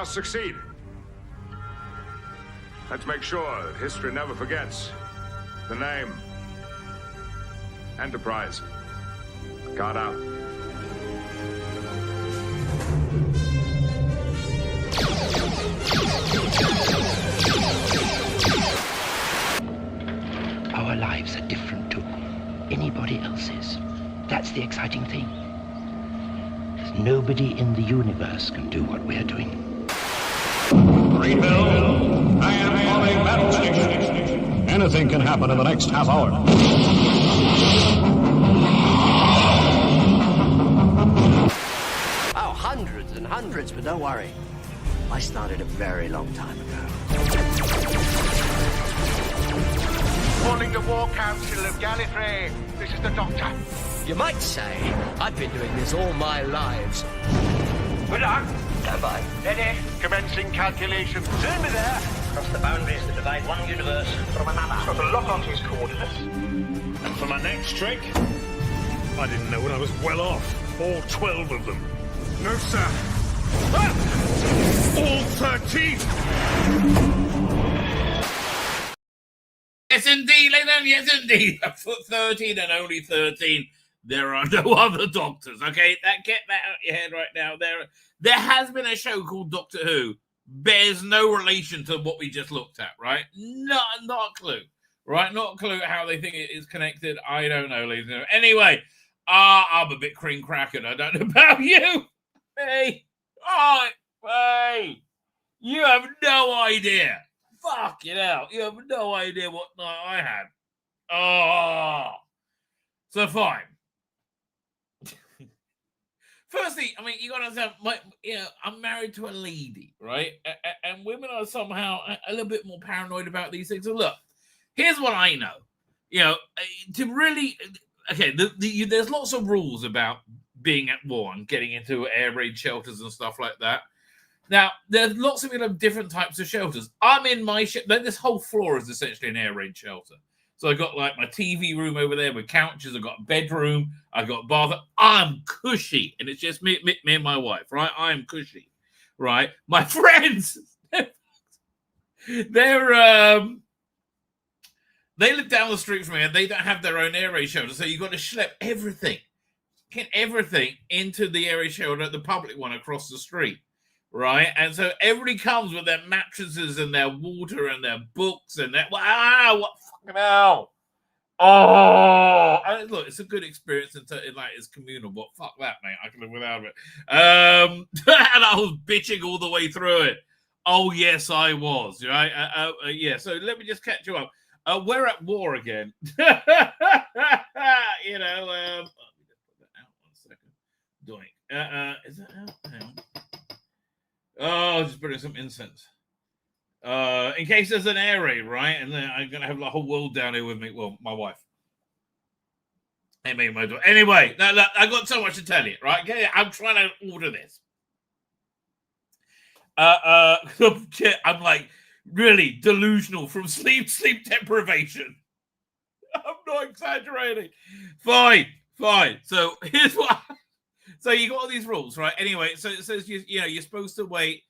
must succeed. Let's make sure that history never forgets the name. Enterprise. Guard out. Our lives are different to anybody else's. That's the exciting thing. Nobody in the universe can do what we're doing. Greenville, I am on a battle station. Anything can happen in the next half hour. Oh, hundreds and hundreds, but don't worry. I started a very long time ago. Calling the War Council of Gallifrey. This is the Doctor. You might say I've been doing this all my lives. Good luck. Stand by. Ready. Commencing calculations. Turn me there. Across the boundaries that divide one universe from another. Got a lock onto his coordinates. And for my next trick, I didn't know when I was well off. All 12 of them. No, sir. Ah! All 13! Yes, indeed, Leland. Yes, indeed. 13 and only 13. There are no other Doctors, okay? Get that out of your head right now. There has been a show called Doctor Who. Bears no relation to what we just looked at, right? Not a clue, right? Not a clue how they think it is connected. I don't know, ladies and gentlemen. Anyway, I'm a bit cream crackered. I don't know about you. Hey, hey, you have no idea. Fuck it out. You have no idea what night I had. So fine. Firstly, I mean, you got to understand, I'm married to a lady, right? And women are somehow a little bit more paranoid about these things. So look, here's what I know. To really, okay, there's lots of rules about being at war and getting into air raid shelters and stuff like that. Now, there's lots of different types of shelters. I'm in my this whole floor is essentially an air raid shelter. So I got like my TV room over there with couches. I got a bedroom. I got a bath. I'm cushy, and it's just me and my wife, right? I'm cushy, right? My friends, they live down the street from me, and they don't have their own air raid shelter. So you got to schlep everything into the air raid shelter, the public one across the street. Right, and so everybody comes with their mattresses and their water and their books and that. What fucking hell? And look, it's a good experience and like it's communal, but fuck that, mate. I can live without it. And I was bitching all the way through it. Oh yes, I was. Right? Yeah. So let me just catch you up. We're at war again. Let me just put that out 1 second. Doink. Is that out? Hang on. Oh, just putting some incense. In case there's an air raid, right? And then I'm going to have the whole world down here with me. Well, my wife. Anyway, now, I got so much to tell you, right? I'm trying to order this. I'm like really delusional from sleep deprivation. I'm not exaggerating. Fine. So here's what... So you got all these rules, right? Anyway, so it says you're supposed to wait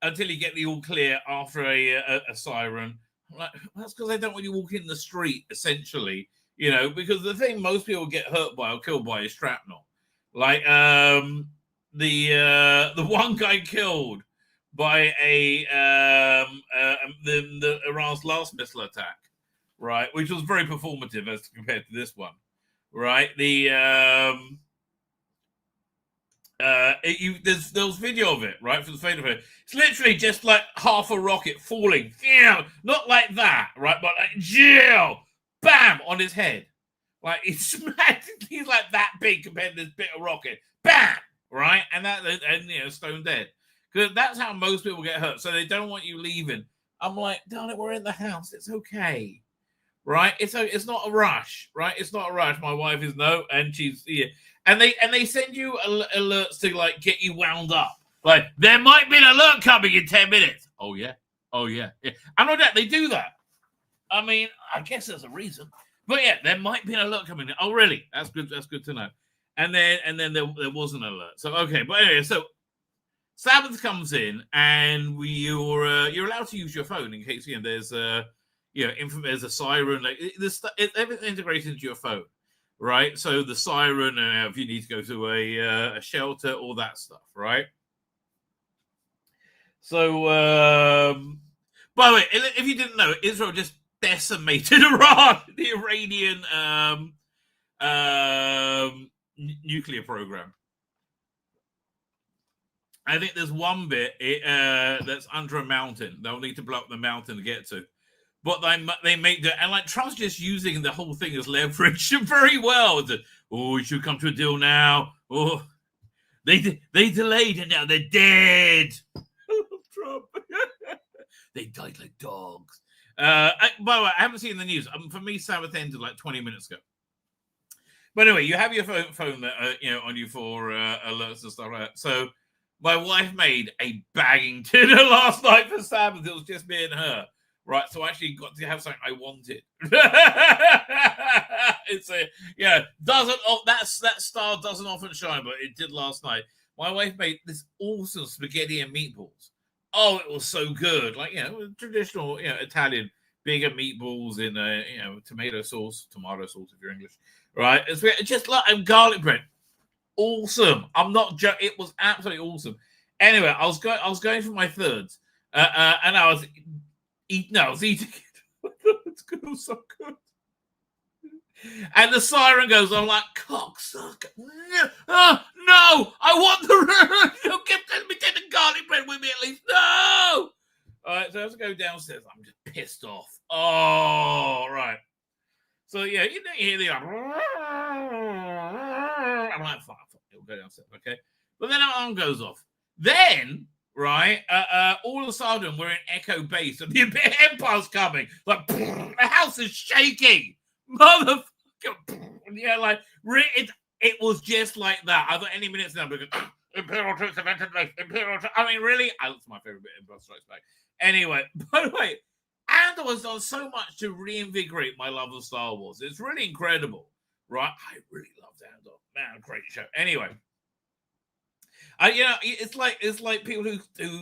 until you get the all clear after a siren. Like, that's because they don't want you walking in the street, essentially. Because the thing most people get hurt by or killed by is shrapnel. Like the one guy killed by the Iran's last missile attack, right? Which was very performative as compared to this one, right? There's video of it, right? For the fate of it, it's literally just like half a rocket falling, not like that, right? But like, bam, on his head, like he's like that big compared to this bit of rocket, bam, right? And stone dead, because that's how most people get hurt. So they don't want you leaving. I'm like, darling, we're in the house, it's okay, right? It's not a rush, right? It's not a rush. My wife is and she's here. And they send you alerts to like get you wound up. Like there might be an alert coming in 10 minutes. Oh yeah. I know that they do that. I mean, I guess there's a reason. But yeah, there might be an alert coming in. Oh really? That's good to know. And then there was an alert. So okay, but anyway, so Sabbath comes in, and you're allowed to use your phone in case there's there's a siren. Like everything's integrated into your phone, right? So the siren, if you need to go to a shelter, all that stuff, right? So, by the way, if you didn't know, Israel just decimated Iran, the Iranian nuclear program. I think there's one bit that's under a mountain. They'll need to blow up the mountain to get to. But they make that, and like Trump's just using the whole thing as leverage very well. We should come to a deal now. Oh, they delayed and now they're dead. Trump. They died like dogs. By the way, I haven't seen the news. For me, Sabbath ended like 20 minutes ago. But anyway, you have your phone that on you for alerts and stuff like that. So my wife made a bagging dinner last night for Sabbath. It was just me and her. Right, so I actually got to have something I wanted. It's that star doesn't often shine, but it did last night. My wife made this awesome spaghetti and meatballs. Oh, it was so good, like traditional Italian bigger meatballs in tomato sauce if you're English, right? It's just like garlic bread, awesome. I'm not joking. It was absolutely awesome. Anyway, I was going for my thirds, and I was eating it. It's good. It was so good. And the siren goes, I'm like, cocksucker. No, I want the keep telling me take the garlic bread with me at least. No. All right, so I have to go downstairs. I'm just pissed off. Oh, right. So yeah, you hear the I'm like, fuck, it'll go downstairs, okay? But then our alarm goes off. Then right? All of a sudden, we're in Echo Base, and the Empire's coming. Like, the house is shaking, motherfucker. Yeah, like it was just like that. I thought any minutes now because Imperial troops have entered base. Imperial troops. I mean, really, that's my favorite bit in Empire Strikes Back. Anyway, by the way, Andor has done so much to reinvigorate my love of Star Wars. It's really incredible, right? I really loved Andor. Man, great show. Anyway. It's like people who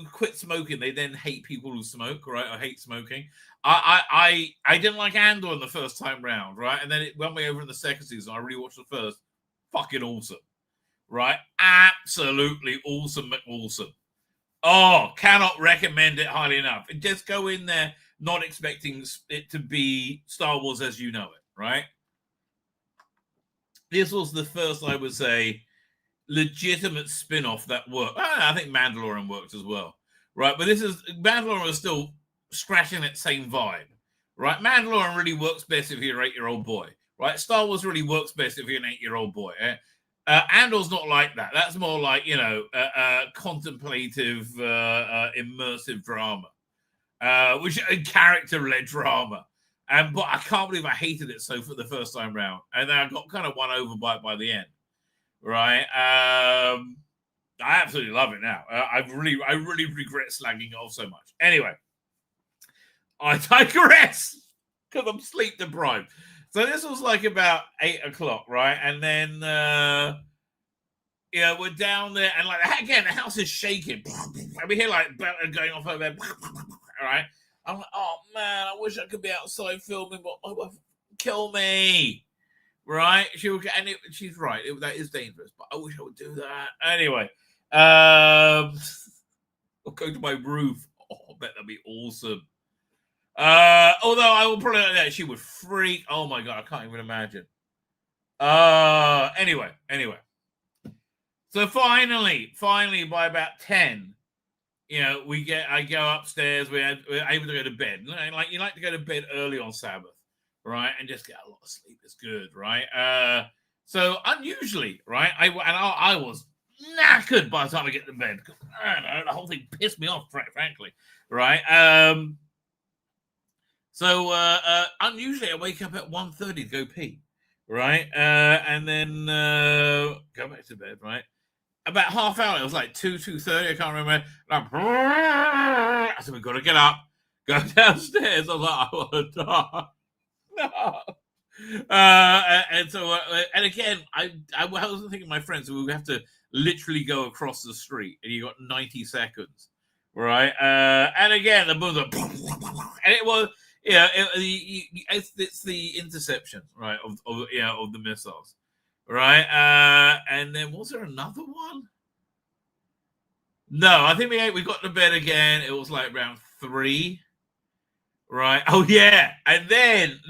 quit smoking, they then hate people who smoke, right? Or hate smoking. I didn't like Andor in the first time round, right? And then it went way over in the second season. I rewatched the first. Fucking awesome, right? Absolutely awesome. Oh, cannot recommend it highly enough. Just go in there not expecting it to be Star Wars as you know it, right? This was the first, I would say, legitimate spin-off that worked. I think Mandalorian worked as well, right? But Mandalorian is still scratching that same vibe, right? Mandalorian really works best if you're an 8-year-old boy, right? Star Wars really works best if you're an 8-year-old boy. Andor's not like that. That's more like contemplative, immersive drama, which character-led drama. But I can't believe I hated it so for the first time round, and then I got kind of won over by the end. Right, I absolutely love it now. I really regret slagging it off so much. Anyway, I digress because I'm sleep deprived. So this was like about 8:00, right? And then we're down there, and like again, the house is shaking. And we hear like going off over there. All right, I'm like, oh man, I wish I could be outside filming, but kill me. Right, she's right. That is dangerous, but I wish I would do that. Anyway, I'll go to my roof. Oh, I bet that'd be awesome. Although I will probably like that, she would freak. Oh my god, I can't even imagine. Anyway. So finally, by about 10, I go upstairs. We're able to go to bed. Like you like to go to bed early on Sabbath. Right, and just get a lot of sleep is good, right? So unusually, right, I was knackered by the time I get to bed. I don't know, the whole thing pissed me off, frankly, right? So unusually I wake up at 1:30 to go pee, right? And then go back to bed, right? About half hour, it was like 2:30, I can't remember. I said, we've got to get up, go downstairs. I was like, I want to die. No. And so, and again, I wasn't thinking of my friends, so we would have to literally go across the street, and you got 90 seconds, right? And again, the buzzer, and it was, it's the interception, right, of the missiles, right? And then was there another one? No, I think we got to bed again. It was like around 3. Right. Oh yeah. And then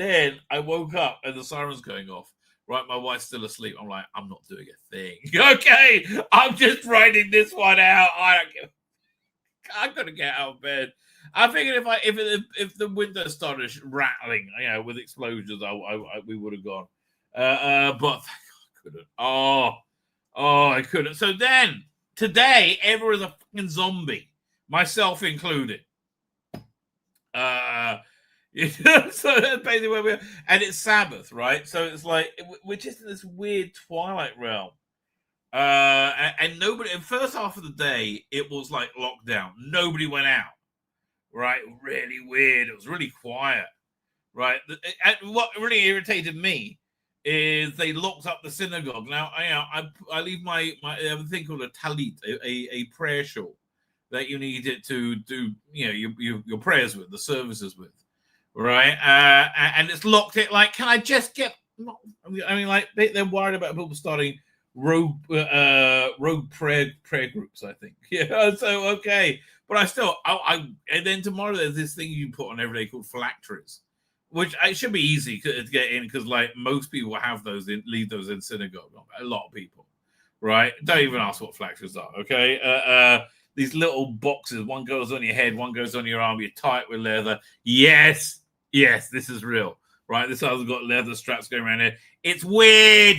I woke up and the siren's going off. Right. My wife's still asleep. I'm like, I'm not doing a thing. Okay. I'm just writing this one out. I'm gonna get out of bed. I figured if the window started rattling, with explosions, we would have gone. But I couldn't. Oh, I couldn't. So then today, everyone's a fucking zombie, myself included. So that's basically where we are, and it's Sabbath, right? So it's like we're just in this weird twilight realm, and nobody. In the first half of the day, it was like lockdown. Nobody went out, right? Really weird. It was really quiet, right? And what really irritated me is they locked up the synagogue. Now, I leave my thing called a talit, a prayer shawl that you needed to do, your prayers with, the services with, right? And it's locked it. Like, can I just get? I mean, like they're worried about people starting rogue prayer groups. I think, So okay, but and then tomorrow there's this thing you put on every day called phylacteries, which it should be easy to get in because like most people have those leave those in synagogue. A lot of people, right? Don't even ask what phylacteries are. Okay. These little boxes, one goes on your head, one goes on your arm, you're tight with leather. Yes, this is real, right? This other's got leather straps going around here. It's weird.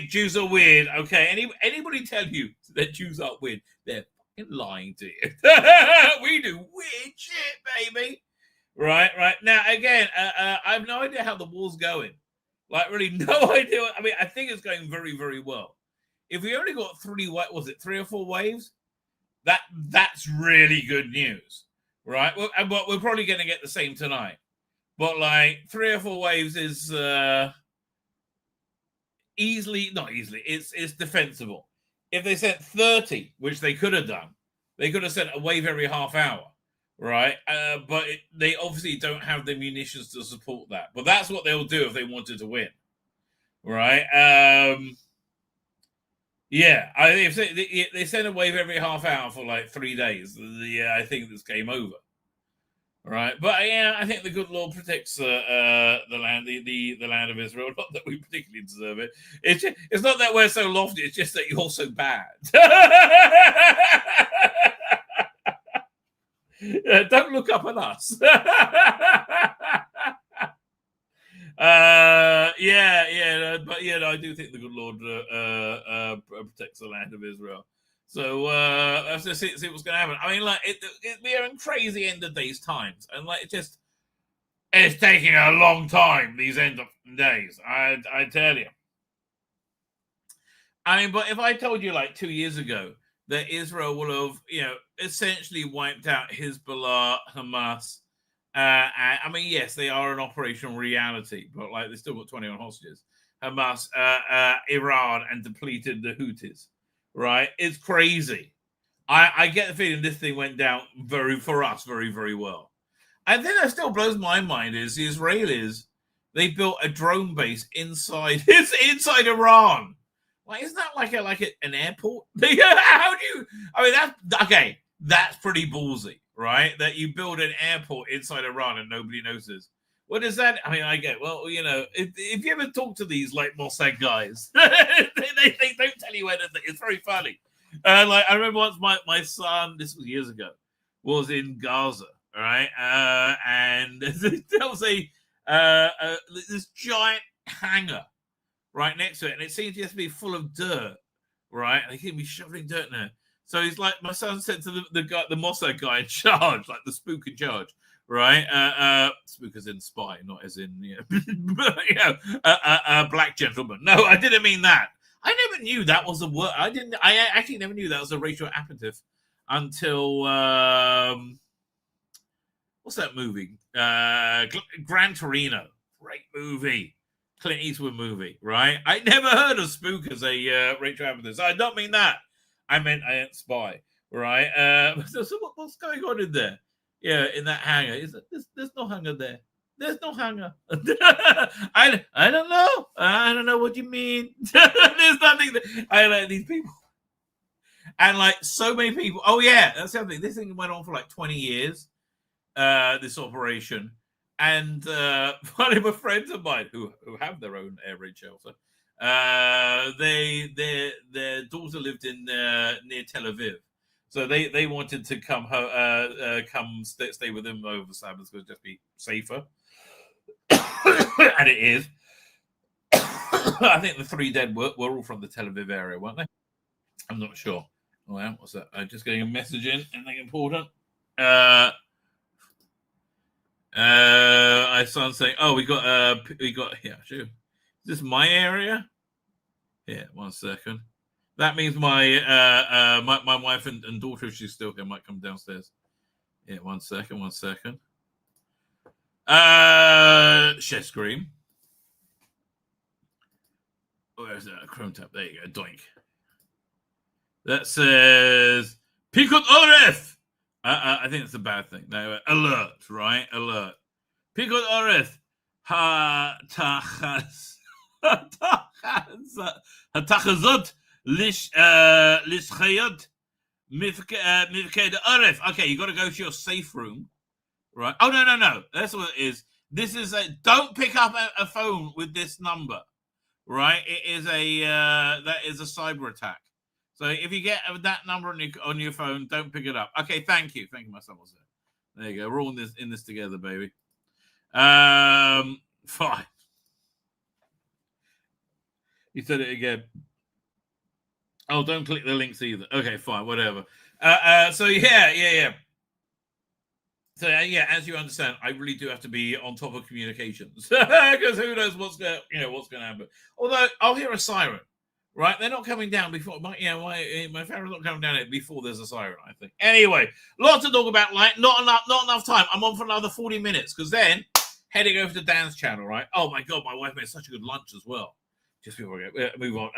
Jews are weird, okay? Anybody tell you that Jews are weird, they're fucking lying to you. We do weird shit, baby. Right. Now, again, I have no idea how the war's going. Like, really, no idea. I mean, I think it's going very, very well. If we only got 3 or 4 waves? That's really good news, right? Well, but we're probably going to get the same tonight. But like 3 or 4 waves is not easily. It's defensible. If they sent 30, which they could have done, they could have sent a wave every half hour, right? But they obviously don't have the munitions to support that. But that's what they'll do if they wanted to win, right? Yeah, I think if they send a wave every half hour for like 3 days, I think this game over. Right, but I think the good Lord protects the land, the land of Israel. Not that we particularly deserve it. It's not that we're so lofty. It's just that you're so bad. Don't look up at us. But I do think the good Lord protects the land of Israel. So let's just see what's going to happen. I mean, like we are in crazy end of days times, and like it's taking a long time. These end of days, I tell you. I mean, but if I told you like 2 years ago that Israel would have, essentially wiped out Hezbollah, Hamas. I mean, yes, they are an operational reality, but like they still got 21 hostages. Hamas, Iran, and depleted the Houthis. Right? It's crazy. I get the feeling this thing went down very, very well. And then that still blows my mind is the Israelis, they built a drone base inside Iran. Like, isn't that like an airport? How do you? I mean, that's okay. That's pretty ballsy, right? That you build an airport inside Iran and nobody notices. What is that? I mean, I get, well, if you ever talk to these like Mossad guys, they don't tell you anything. It's very funny. Like I remember once my son, this was years ago, was in Gaza, right? And there was this giant hangar right next to it, and it seemed to just be full of dirt, right? And they keep me shoveling dirt in there. So he's like, my son said to the guy, the Mossad guy in charge, like the spook in charge, right? Spook as in spy, not as in black gentleman. No, I didn't mean that. I never knew that was a word. I actually never knew that was a racial epithet until what's that movie? Gran Torino. Great movie. Clint Eastwood movie, right? I never heard of Spook as a Rachel Amethyst. I don't mean that. I meant Spy, right? So what's going on in there? Yeah, in that hangar. There's no hangar there. There's no hangar. I don't know. I don't know what you mean. There's nothing. I like these people. And like so many people. Oh yeah, that's the other thing. This thing went on for like 20 years. This operation. And one of my friends of mine who have their own air raid shelter, their daughter lived in near Tel Aviv, so they wanted to come stay with them over Sabbath because it'd just be safer, and it is. I think the 3 dead were all from the Tel Aviv area, weren't they? I'm not sure. Oh, well, what's that? I'm just getting a message in. Anything important? I saw saying, "Oh, we got yeah, sure. Is this my area?" Yeah, 1 second. That means my my wife and daughter, if she's still here, might come downstairs. Yeah, 1 second. Share screen. Where's that? Chrome tab. There you go. Doink. That says Pikot Oref. I think it's a bad thing. No, alert, right? Alert. Pikot Oref. Hatachazot lishchayot mifked Oref. Okay, you got to go to your safe room, right? Oh, no. That's what it is. This is don't pick up a phone with this number, right? It is that is a cyber attack. So if you get that number on your phone, don't pick it up. Okay, thank you, my son was there. There you go. We're all in this together, baby. Fine. You said it again. Oh, don't click the links either. Okay, fine, whatever. So yeah. So yeah, as you understand, I really do have to be on top of communications because who knows what's going to happen. Although I'll hear a siren. Right, they're not coming down before. My family's not coming down before there's a siren. I think. Anyway, lots to talk about. Like, not enough time. I'm on for another 40 minutes because then heading over to Dan's channel. Right. Oh my God, my wife made such a good lunch as well. Just before we move on,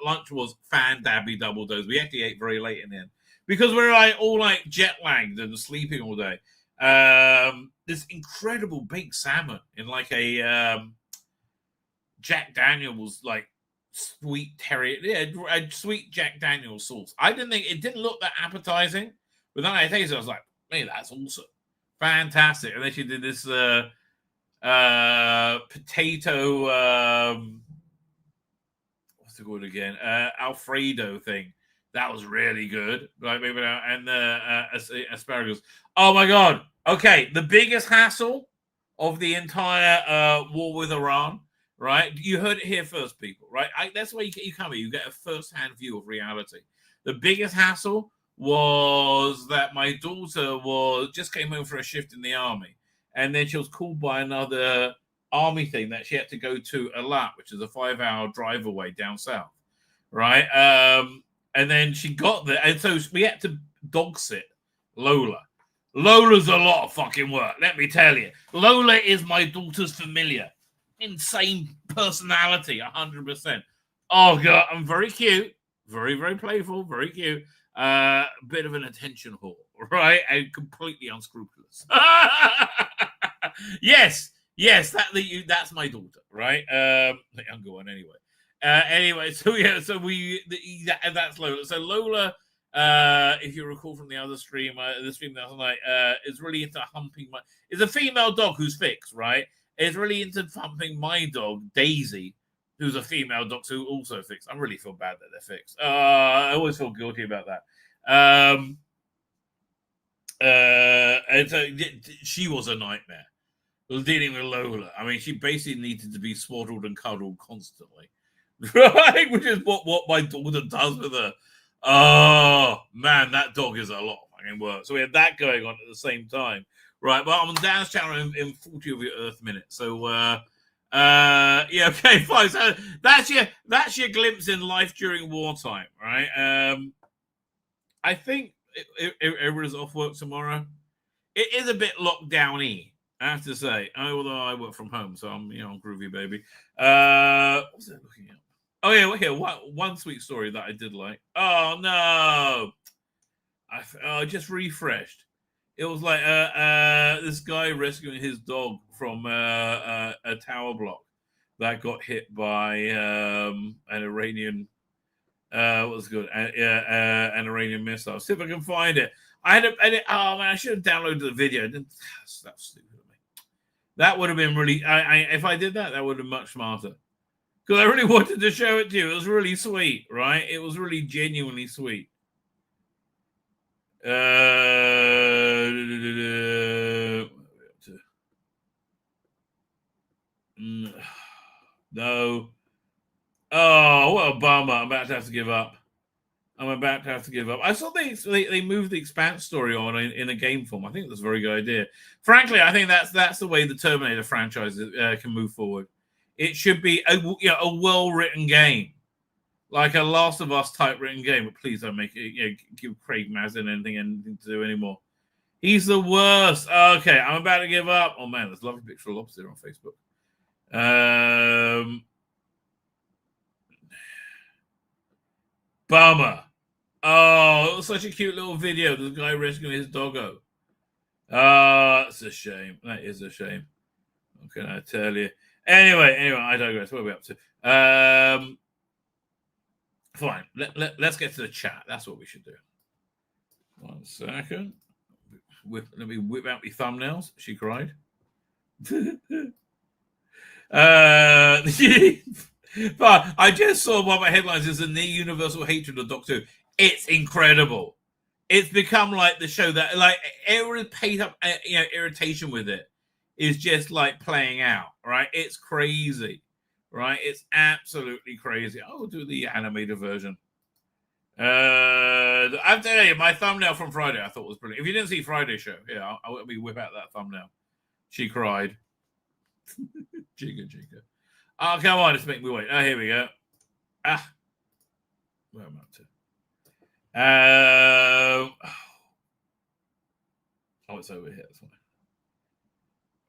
lunch was fan-dabby double dose. We actually ate very late in the end because we're all like jet lagged and sleeping all day. This incredible baked salmon in like a Jack Daniel's like. Sweet Jack Daniel's sauce. I didn't think it didn't look that appetizing, but then I tasted it, I was like, "Hey, that's awesome, fantastic!" And then she did this potato, what's it called again? Alfredo thing. That was really good. Like maybe and asparagus. Oh my God! Okay, the biggest hassle of the entire war with Iran. Right, you heard it here first, people. Right, that's why you come here. You get a first-hand view of reality. The biggest hassle was that my daughter just came home for a shift in the army, and then she was called by another army thing that she had to go to Eilat, which is a 5-hour drive away down south. Right, and then she got there, and so we had to dog sit Lola. Lola's a lot of fucking work, let me tell you. Lola is my daughter's familiar. Insane personality, 100%. Oh God, I'm very cute, very, very playful, very cute. Bit of an attention whore, right? And completely unscrupulous. Yes, that's my daughter, right? The younger one, anyway. Anyway, so yeah, so that's Lola. So Lola, if you recall from the other stream, the stream the other night, is really into humping is a female dog who's fixed, right? Is really into thumping my dog, Daisy, who's a female dog who also fixed. I really feel bad that they're fixed. I always feel guilty about that. And so she was a nightmare dealing with Lola. I mean, she basically needed to be swaddled and cuddled constantly, right? Which is what my daughter does with her. Oh, man, that dog is a lot of fucking work. So we had that going on at the same time. Right, well, I'm on Dan's channel in 40 of your Earth minutes. So, yeah, okay, fine. So that's your glimpse in life during wartime, right? I think everyone's off work tomorrow. It is a bit lockdown-y, I have to say, although I work from home, so I'm groovy, baby. What was I looking at? Oh yeah, well, here one sweet story that I did like. Oh no, I just refreshed. It was like this guy rescuing his dog from a tower block that got hit by an Iranian. What's good? An Iranian missile. See if I can find it. Oh man, I should have downloaded the video. That's stupid of me. That would have been really. If I did that, that would have been much smarter. Because I really wanted to show it to you. It was really sweet, right? It was really genuinely sweet. No. Oh, what a bummer. I'm about to have to give up. I saw they moved the Expanse story on in a game form. I think that's a very good idea. Frankly, I think that's the way the Terminator franchise can move forward. It should be a well-written game, like a Last of Us type written game. But please don't make it. Give Craig Mazin anything to do anymore. He's the worst. Okay, I'm about to give up. Oh man, there's a lovely picture of lobster on Facebook. Bummer. Oh, it was such a cute little video. The guy rescuing his doggo. It's a shame. That is a shame. What can I tell you? Anyway, I digress. What are we up to? Fine. Let's get to the chat. That's what we should do. 1 second. Let me whip out my thumbnails. She cried. But I just saw one of my headlines is the near universal hatred of Doctor Who. It's incredible. It's become like the show that, like, every paid up, irritation with it is just like playing out, right? It's crazy, right? It's absolutely crazy. I'll do the animated version. I'm telling you, my thumbnail from Friday I thought was brilliant. If you didn't see Friday's show, I'll let me whip out that thumbnail. She cried. Jigga. Oh, come on, just make me wait. Oh, here we go. Where am I up to? It's over here. That's why.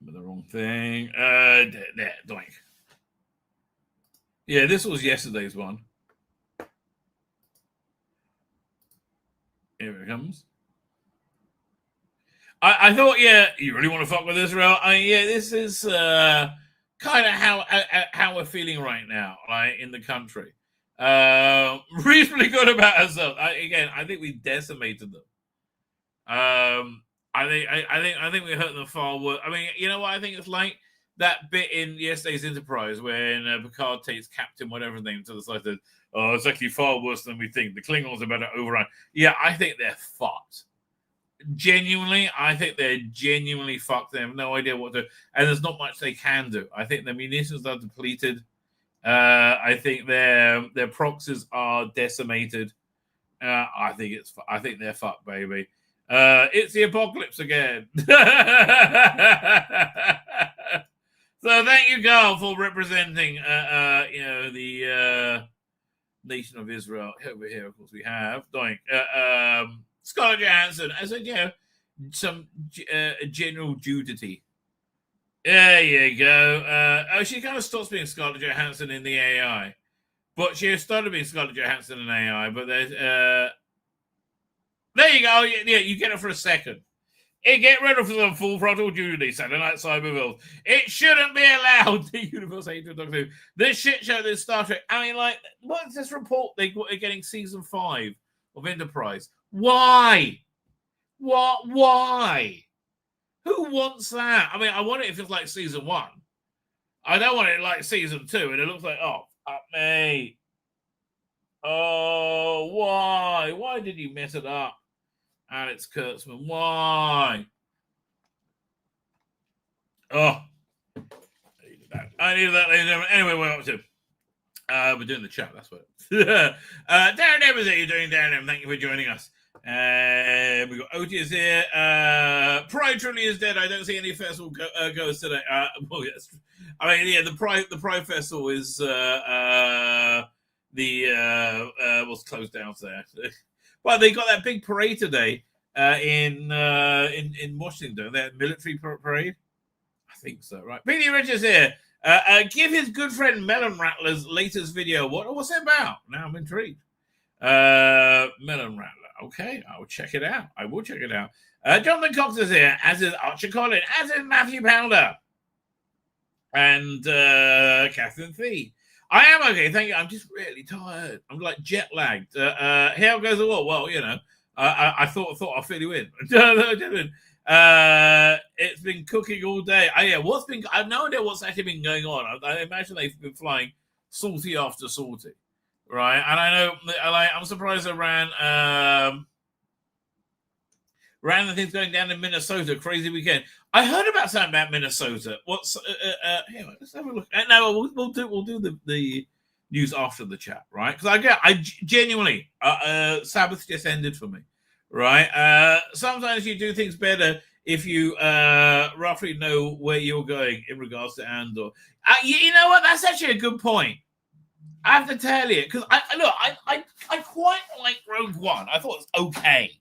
I'm the wrong thing. There, doink. Yeah, this was yesterday's one. Here it comes. I thought, you really want to fuck with Israel? This is kind of how we're feeling right now, right, in the country. Reasonably good about ourselves. I think we decimated them. I think we hurt them far worse. I mean, you know what I think it's like? That bit in yesterday's Enterprise when Picard takes Captain whatever name to the side and says, "Oh, it's actually far worse than we think. The Klingons are about to overrun." Yeah, I think they're fucked. Genuinely, I think they're genuinely fucked. They have no idea what to do, and there's not much they can do. I think their munitions are depleted. I think their proxies are decimated. I think they're fucked, baby. It's the apocalypse again. So thank you, Carl, for representing the nation of Israel. Over here, of course, we have Doink. Scarlett Johansson, as some general dudity. There you go. She kind of stops being Scarlett Johansson in the AI, but she has started being Scarlett Johansson in AI. But there's there you go. Yeah, you get it for a second. Get rid of the full throttle Judy, Saturday Night Cyberville. It shouldn't be allowed. The universe hatred of Doctor Who. This shit show, this Star Trek. I mean, like, what's this report? They're getting season 5 of Enterprise. Why? What? Why? Who wants that? I mean, I want it if it's like season 1. I don't want it like season 2, and it looks like, oh, fuck me. Oh, why? Why did you mess it up? Alex Kurtzman, why? Oh, I needed that, ladies and gentlemen. Anyway, we're up to. We're doing the chat, that's what. Darren Evans, how are you doing, Darren? Thank you for joining us. We've got Otis here. Pride truly is dead. I don't see any festival goers today. Well, yes. I mean, yeah, the Pride Festival is was closed down today, actually. Well, they got that big parade today in Washington. That military parade. think so, right? Billy Richards here. Give his good friend Melon Rattler's latest video. What's it about? Now I'm intrigued. Melon Rattler. Okay, I will check it out. Jonathan Cox is here, as is Archer Collin, as is Matthew Powder, and Catherine Fee. I am okay, thank you. I'm just really tired. I'm like jet lagged. How goes the war? Well, you know, I thought I'll fill you in. It's been cooking all day. I have no idea what's actually been going on. I imagine they've been flying salty after salty, right? And I know, I'm surprised Iran the things going down in Minnesota. Crazy weekend. I heard about something about Minnesota. What's here, let's have a look. No, we'll do the news after the chat, right? Because I genuinely Sabbath just ended for me, right? Sometimes you do things better if you roughly know where you're going in regards to Andor. You know what? That's actually a good point. I have to tell you, because I quite like Rogue One. I thought it was okay.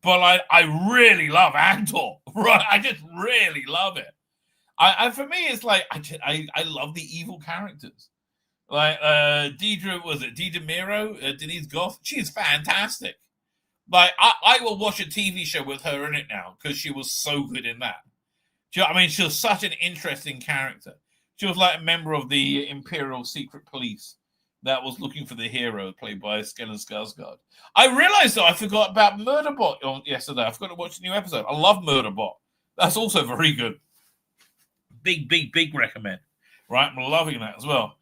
But I really love Andor, right? I just really love it. For me, it's like I love the evil characters. Like Deidre Miro, Denise Goff. She's fantastic. Like I will watch a TV show with her in it now because she was so good in that. Do you know what I mean? She was such an interesting character. She was like a member of the Imperial Secret Police that was looking for the hero, played by Stellan Skarsgård. I realized that I forgot about Murderbot yesterday. I forgot to watch a new episode. I love Murderbot. That's also very good. Big recommend. Right, I'm loving that as well.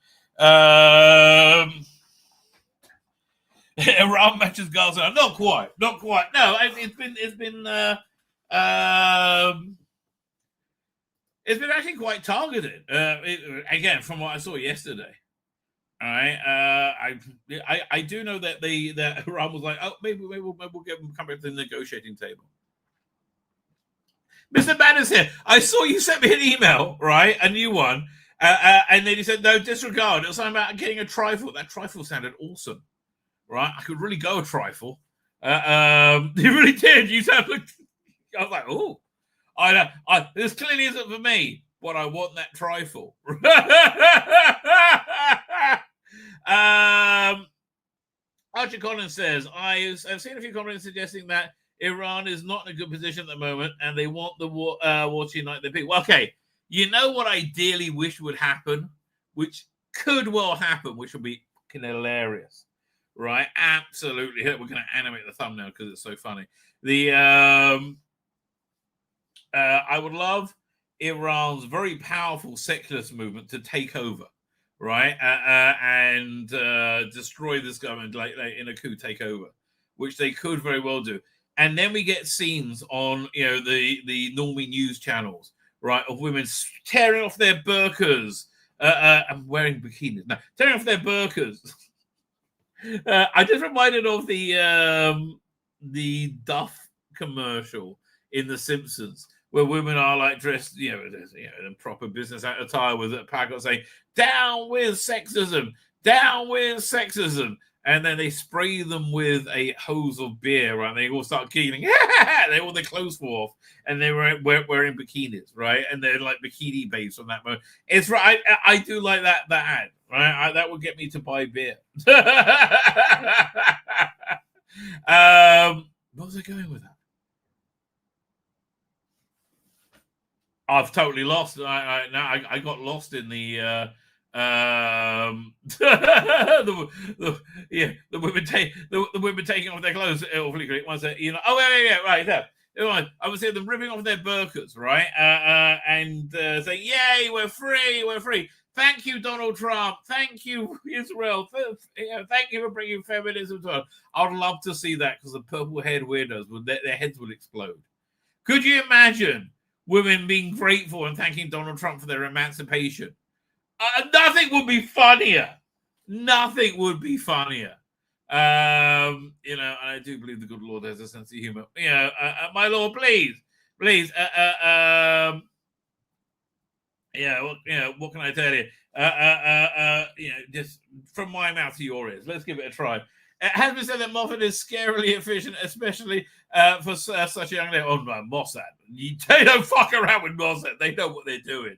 Around matches Gaza. Not quite. No, it's been actually quite targeted. Again, from what I saw yesterday. All right. I do know that that Iran was like, oh, maybe we'll get them come back to the negotiating table. Mr. Banner's here. I saw you sent me an email, right? A new one. And then he said, no, disregard. It was something about getting a trifle. That trifle sounded awesome. Right? I could really go a trifle. He really did. You sound like, I was like, oh. This clearly isn't for me, but I want that trifle. Archer Collins says, I've seen a few comments suggesting that Iran is not in a good position at the moment and they want the war to unite their people. Okay, you know what I ideally wish would happen, which could well happen, which would be hilarious, right? Absolutely. We're going to animate the thumbnail because it's so funny. I would love Iran's very powerful secularist movement to take over, right? And destroy this government, like in a coup takeover, which they could very well do. And then we get scenes on, the normie news channels, right, of women tearing off their burqas and wearing bikinis. No, tearing off their burqas. I just reminded of the Duff commercial in The Simpsons, where women are like dressed, in proper business attire with a placard saying, down with sexism, down with sexism. And then they spray them with a hose of beer, right? They all start giggling. They all their clothes fall off, and they were wearing bikinis, right? And they're like bikini babes from that moment. It's right. I do like that ad, right? That would get me to buy beer. What was I going with that? I've totally lost. I got lost in the the women taking off their clothes awfully quick. Right there. I was seeing them ripping off their burqas, right? And saying, "Yay, we're free! Thank you, Donald Trump. Thank you, Israel. Thank you for bringing feminism to us." I'd love to see that because the purple-haired weirdos their heads would explode. Could you imagine women being grateful and thanking Donald Trump for their emancipation? Nothing would be funnier. Nothing would be funnier. And I do believe the good Lord has a sense of humor. My Lord, please. What can I tell you? Just from my mouth to your ears. Let's give it a try. It has been said that Moffat is scarily efficient, especially for such a young lady. Oh, no, Mossad. They don't fuck around with Mossad. They know what they're doing.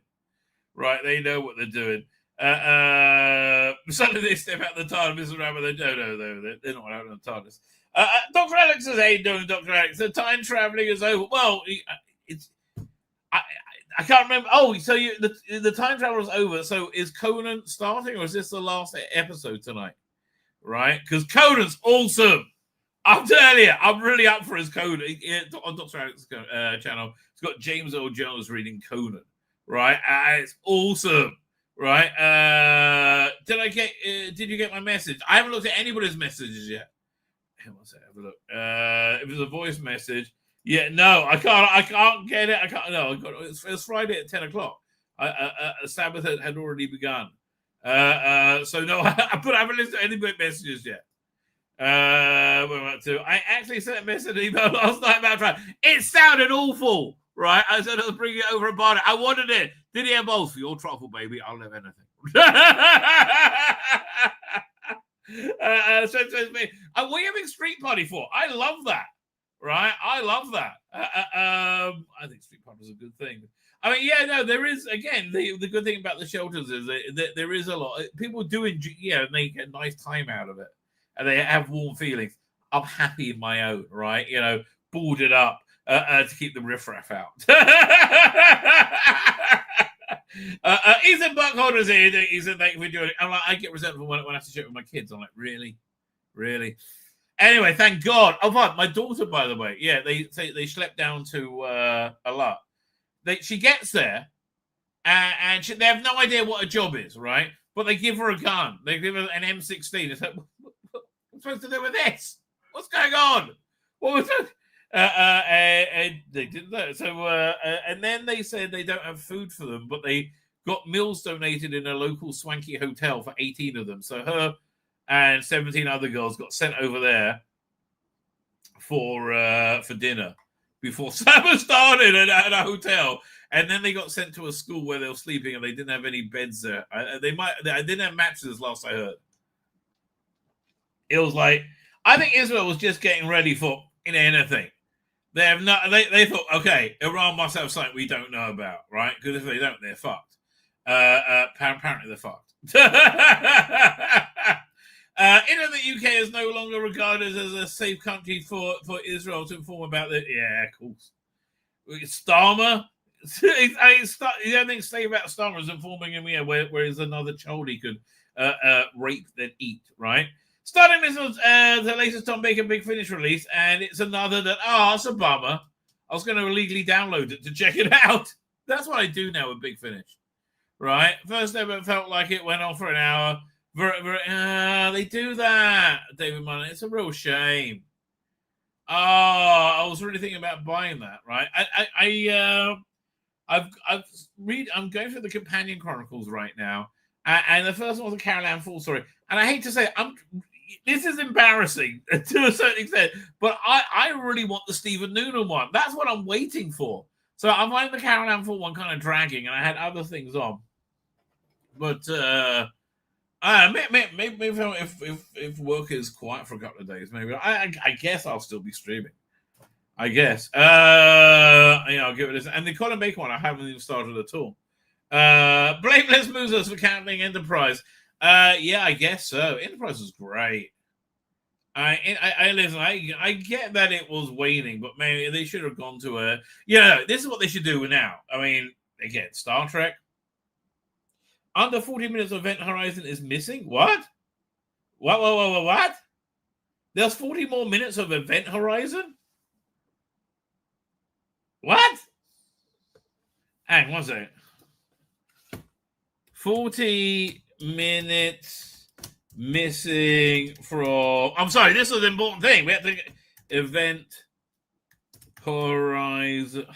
Right? They know what they're doing. Suddenly they step out the TARDIS around, but they don't know, they're not out on the TARDIS. Dr. Alex says, hey, doing Dr. Alex, the time traveling is over. Well, I can't remember. Oh, so the time travel is over. So is Conan starting, or is this the last episode tonight? Right? Because Conan's awesome. I'm telling you, I'm really up for his Conan. On Dr. Alex's channel, it's got James Earl Jones reading Conan. Right? It's awesome. Right? Did you get my message? I haven't looked at anybody's messages yet. Have a look. If it's a voice message, yeah, no, I can't get it. I can't. No, it was Friday at 10 o'clock. Sabbath had already begun. So no, I haven't listened to any messages yet. I actually sent a message email last night about trying. It sounded awful, right? I said I was bringing it over about it. I wanted it. Did he have balls for your truffle, baby? I'll have anything. What are you having street party for? I love that. Right? I love that. I think street party is a good thing. I mean, yeah, no, there is, again, the good thing about the shelters is that there is a lot. People do make a nice time out of it. And they have warm feelings. I'm happy in my own, right? Boarded up to keep the riffraff out. Ethan Buckholder's here. He said, thank you for doing it. I'm like, I get resentful when I have to share it with my kids. I'm like, really? Really? Anyway, thank God. Oh, my daughter, by the way, yeah, they schlepp down to Alat. She gets there, and they have no idea what a job is, right? But they give her a gun. They give her an M16. It's like, what am I supposed to do with this? What's going on? What was it? And they did that. So, and then they said they don't have food for them, but they got meals donated in a local swanky hotel for 18 of them. So her and 17 other girls got sent over there for dinner before Sabbath started at a hotel, and then they got sent to a school where they were sleeping, and they didn't have any beds there. I didn't have mattresses last I heard. It was like, I think Israel was just getting ready for anything. They have not. They thought, okay, Iran must have something we don't know about, right? Because if they don't, they're fucked. Apparently, they're fucked. The UK is no longer regarded as a safe country for Israel to inform about it. Yeah, of course. Starmer. You don't think safe about Starmer is informing him, where is another child he could rape then eat, right? Starting Missiles, the latest Tom Baker Big Finish release, and it's another that, it's a bummer. I was going to illegally download it to check it out. That's what I do now with Big Finish, right? First ever felt like it went on for an hour. They do that, David Munn. It's a real shame. I was really thinking about buying that, right? I'm going through the Companion Chronicles right now, and the first one was a Carol Ann Ford story. And I hate to say, this is embarrassing to a certain extent, but I really want the Stephen Noonan one. That's what I'm waiting for. So I'm finding the Carol Ann Ford one kind of dragging, and I had other things on. But maybe if work is quiet for a couple of days, maybe I guess I'll still be streaming. I guess. I'll give it a. And the Colin Baker one, I haven't even started at all. Blameless Moosers for canceling Enterprise. Yeah, I guess so. Enterprise was great. I get that it was waning, but maybe they should have gone to a. This is what they should do now. I mean, again, Star Trek. Under 40 minutes of Event Horizon is missing. What? What? There's 40 more minutes of Event Horizon? What? Hang on one second. 40 minutes missing from... I'm sorry, this is an important thing. We have to... Event Horizon...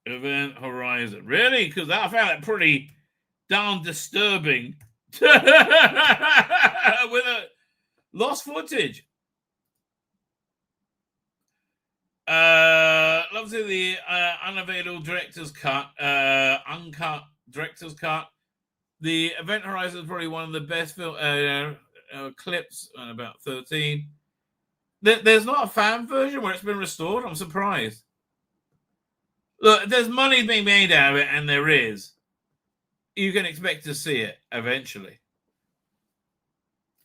Event Horizon. Really? Because I found that pretty darn disturbing. With a lost footage. Love to see the unavailable director's cut, uncut director's cut. The Event Horizon is probably one of the best film. clips, about 13. There's not a fan version where it's been restored. I'm surprised. Look, there's money being made out of it, and there is. You can expect to see it eventually.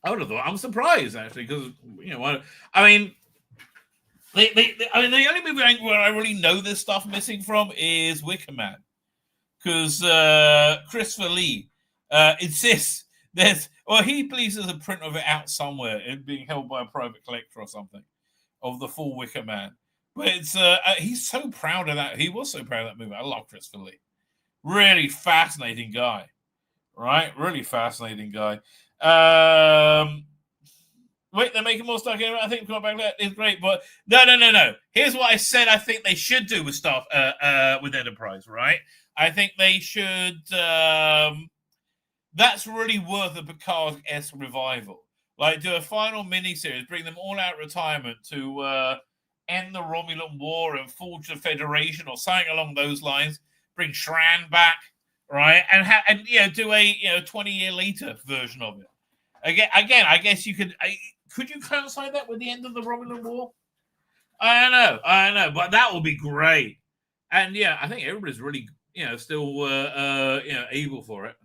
I would have thought. I'm surprised actually because I mean, the only movie where I really know this stuff missing from is Wicker Man, because Christopher Lee insists he believes there's a print of it out somewhere and being held by a private collector or something of the full Wicker Man. But it's he's so proud of that. He was so proud of that movie. I love Christopher Lee. Really fascinating guy, right? Really fascinating guy. Wait, they're making more stuff. I think Come Back Later is great, but no. Here's what I said I think they should do with stuff with Enterprise, right? I think they should. That's really worth a Picard-esque revival. Like, do a final miniseries, bring them all out of retirement to end the Romulan War and forge the Federation or something along those lines. Bring Shran back, right? And do a 20-year later version of it. Again, I guess you could. Could you coincide that with the end of the Romulan War? I don't know, but that would be great. And I think everybody's really, still, able for it.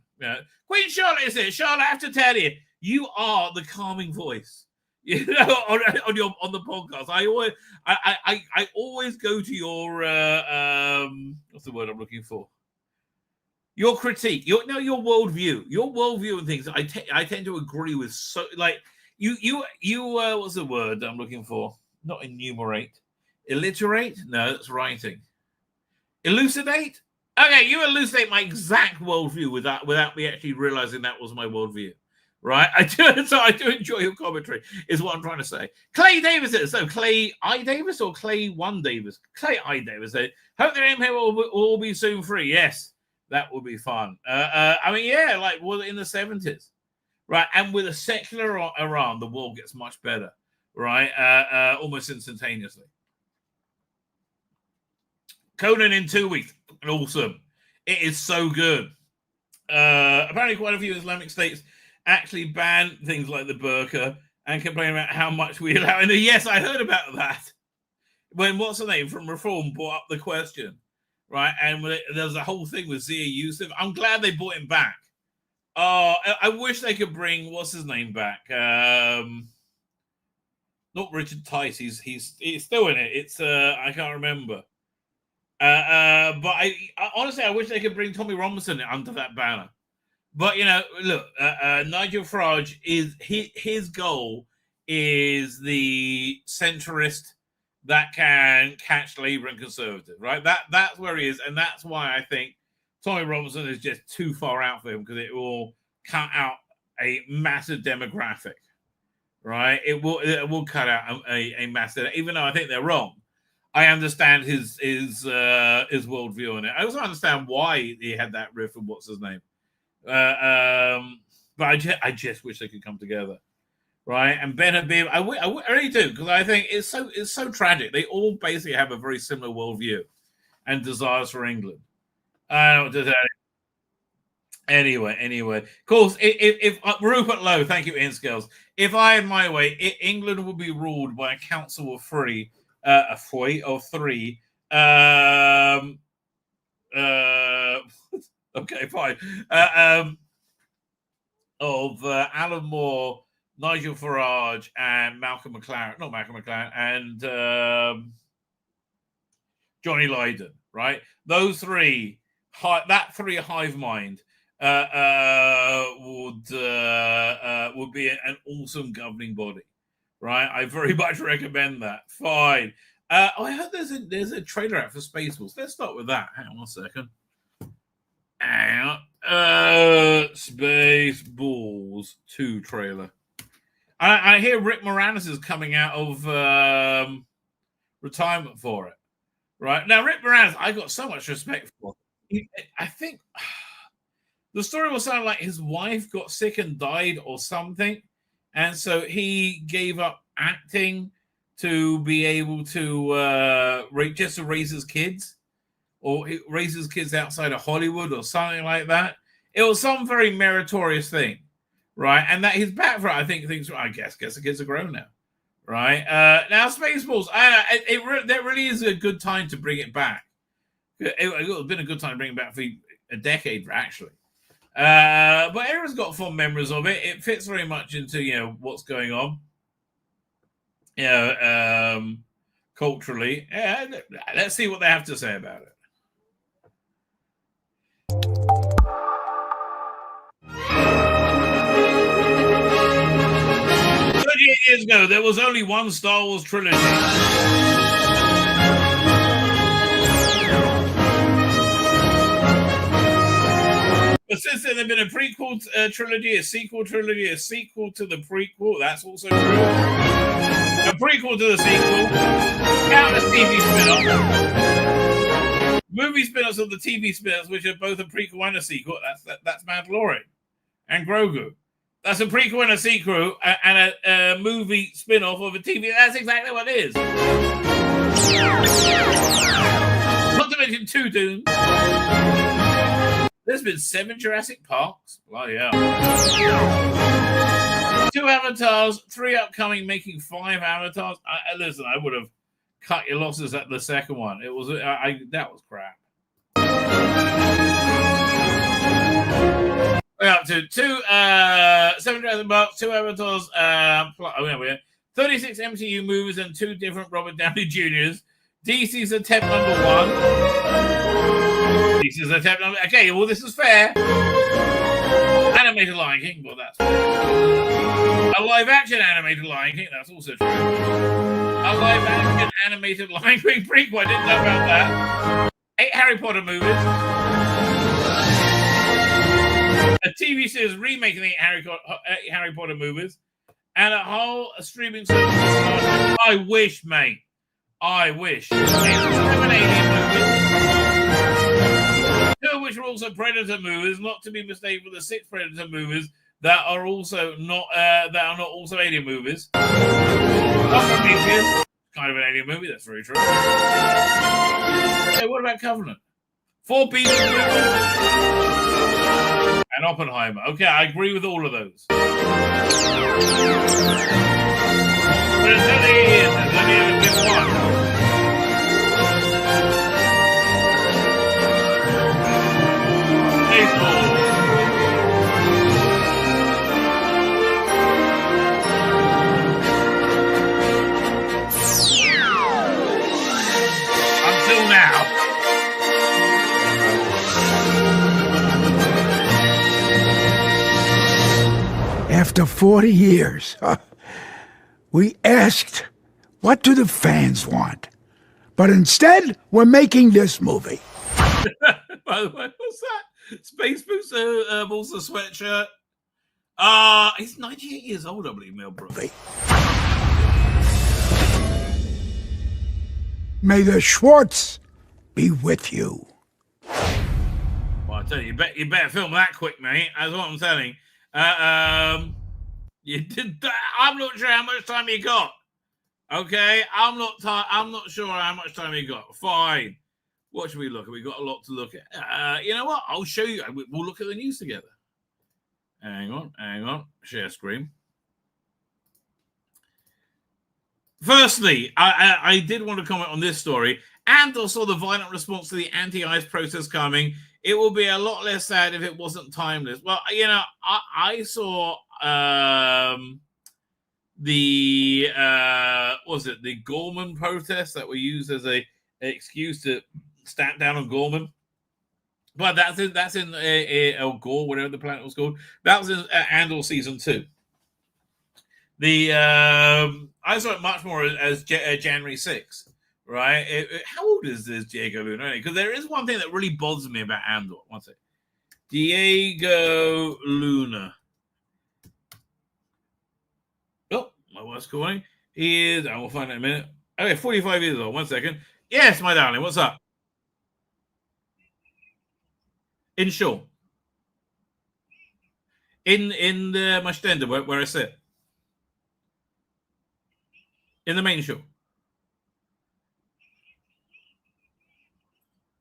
Queen Charlotte is it? Charlotte, I have to tell you, you are the calming voice. On the podcast. I always go to your what's the word I'm looking for? Your critique, your worldview and things. I tend to agree with. So like you what's the word I'm looking for? Not enumerate, illiterate. No, that's writing. Elucidate. Okay, you elucidate my exact worldview without me actually realizing that was my worldview. Right, I do enjoy your commentary, is what I'm trying to say. Clay Davis says, so Clay I. Davis or Clay 1 Davis? Clay I. Davis said, hope their empire will all be soon free. Yes, that would be fun. Like in the 70s, right? And with a secular Iran, the world gets much better, right? Almost instantaneously. Conan in 2 weeks, awesome. It is so good. Apparently, quite a few Islamic states actually ban things like the burqa and complain about how much we allow. And yes, I heard about that. When what's her name from Reform brought up the question, right? And there's a whole thing with Zia Yusuf. I'm glad they brought him back. I wish they could bring what's his name back. Not Richard Tice. He's still in it. It's I can't remember. But I honestly I wish they could bring Tommy Robinson under that banner. But look, Nigel Farage is his goal is the centrist that can catch Labour and Conservative, right? That's where he is, and that's why I think Tommy Robinson is just too far out for him because it will cut out a massive demographic, right? It will cut out a massive, even though I think they're wrong. I understand his worldview on it. I also understand why he had that riff of what's his name. But I just wish they could come together, right? And Ben Habib, I really do, because I think it's so tragic. They all basically have a very similar worldview and desires for England. I don't know what to tell you. Anyway, of course, if Rupert Lowe, thank you, Ian Scales. If I had my way, England would be ruled by a council of three. Okay, fine. Of Alan Moore, Nigel Farage, and Malcolm McLaren. Not Malcolm McLaren, and Johnny Lydon, right? Those three, that three hive mind would be an awesome governing body, right? I very much recommend that. Fine. I heard there's a trailer out for Spaceballs. Let's start with that. Hang on 1 second. Spaceballs 2 trailer. I hear Rick Moranis is coming out of retirement for it. Right now, Rick Moranis, I got so much respect for. I think the story will sound like his wife got sick and died or something, and so he gave up acting to be able to just to raise his kids. Or he raises kids outside of Hollywood or something like that. It was some very meritorious thing, right? And that he's back for it. I think things. I guess the kids are grown now, right? Now Spaceballs. That really is a good time to bring it back. It's been a good time to bring it back for a decade, actually. But everyone's got fond memories of it. It fits very much into what's going on. Culturally. Let's see what they have to say about it. 38 years ago, there was only one Star Wars trilogy. But since then, there's been a prequel trilogy, a sequel trilogy, a sequel to the prequel. That's also true. A prequel to the sequel. Countless TV spin-offs. Movie spin-offs of the TV spin-offs, which are both a prequel and a sequel. That's Mandalorian and Grogu. That's a prequel and a sequel and a movie spin-off of a TV. That's exactly what it is. Not to mention 2 Dunes. There's been 7 Jurassic Parks. Bloody hell. 2 Avatars, 3 upcoming, making 5 Avatars. Listen, I would have cut your losses at the second one. It was that was crap. We're up to 7 Jurassic Parks, 2 Avatars, 36 MCU movies and 2 different Robert Downey Jr.'s. DC's attempt number 1. DC's attempt number. Okay, well, this is fair. Animated Lion King, well, that's fair. A live-action animated Lion King, that's also true. A live-action animated Lion King prequel, I didn't know about that. 8 Harry Potter movies. A TV series remaking the 8 Harry Potter movies. And a whole streaming service. I wish, mate. I wish. 7 alien movies. 2 of which are also Predator movies, not to be mistaken with the 6 Predator movies that are also not also alien movies. Prometheus, kind of an alien movie, that's very true. Okay, what about Covenant? 4 Beatles movies. And Oppenheimer. Okay, I agree with all of those. But it's only one. Baseball. Until now. After 40 years, we asked, what do the fans want? But instead, we're making this movie. By the way, what's that? Space Boots, also sweatshirt. He's 98 years old, I believe, Mel Brooks. May the Schwartz be with you. Well, I tell you, you better film that quick, mate. That's what I'm telling. You did that. I'm not sure how much time you got. Okay, I'm not sure how much time you got. Fine. What should we look at? We got a lot to look at. You know what? I'll show you. We'll look at the news together. Hang on. Share screen. Firstly, I did want to comment on this story. Andor saw the violent response to the anti-ICE protest coming. It will be a lot less sad if it wasn't timeless. Well, I saw the Gorman protest that were used as an excuse to stamp down on Gorman. But that's in El Gore, whatever the planet was called. That was in Andor season 2. I saw it much more as January 6th, right? How old is this Diego Luna? Because there is one thing that really bothers me about Andor. One second. Diego Luna. Oh, my wife's calling. He is, I will find out in a minute. Okay, 45 years old. 1 second. Yes, my darling. What's up? In Shaw. In the Mashtenda, where I sit. In the main show.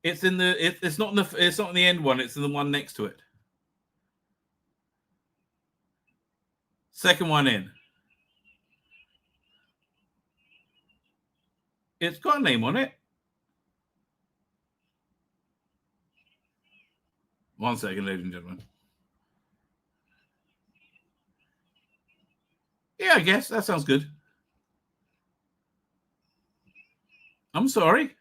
It's in the it's not in the end one, it's in the one next to it. Second one in. It's got a name on it. 1 second, ladies and gentlemen. Yeah, I guess that sounds good. I'm sorry.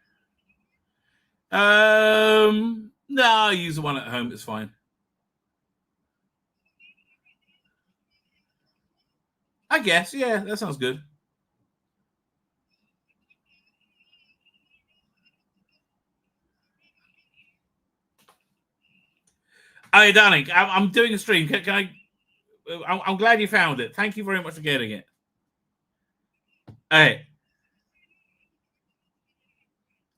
No, I'll use the one at home. It's fine. I guess, yeah, that sounds good. Hey, darling, I'm doing a stream. Can I? I'm glad you found it. Thank you very much for getting it. Hey.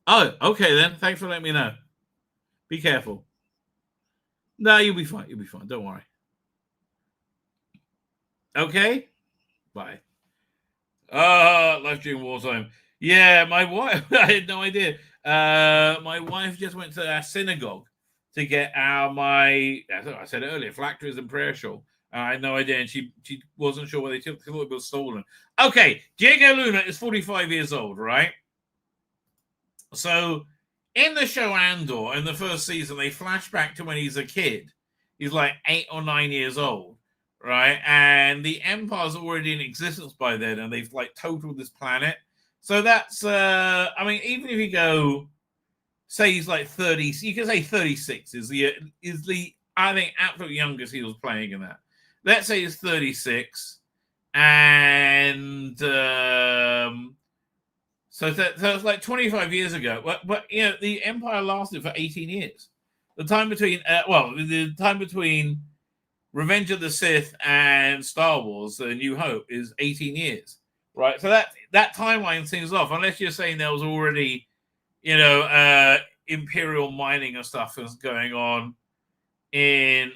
Oh, okay then. Thanks for letting me know. Be careful. No, you'll be fine. You'll be fine. Don't worry. Okay? Bye. Life during wartime. Yeah, my wife, I had no idea. My wife just went to our synagogue to get I said it earlier, phylacteries and prayer shawl. I had no idea, and she wasn't sure where they took. She thought it was stolen. Okay, Diego Luna is 45 years old, right? So, in the show Andor, in the first season, they flash back to when he's a kid. He's like 8 or 9 years old, right? And the Empire's already in existence by then, and they've like totaled this planet. So that's, I mean, even if you go, say he's like 30, you can say 36 is the I think, absolute youngest he was playing in that. Let's say he's 36, and so it's like 25 years ago. But you know, the Empire lasted for 18 years. The time between, the time between Revenge of the Sith and Star Wars: A New Hope is 18 years, right? So that timeline seems off, unless you're saying there was already, you know, Imperial mining and stuff was going on in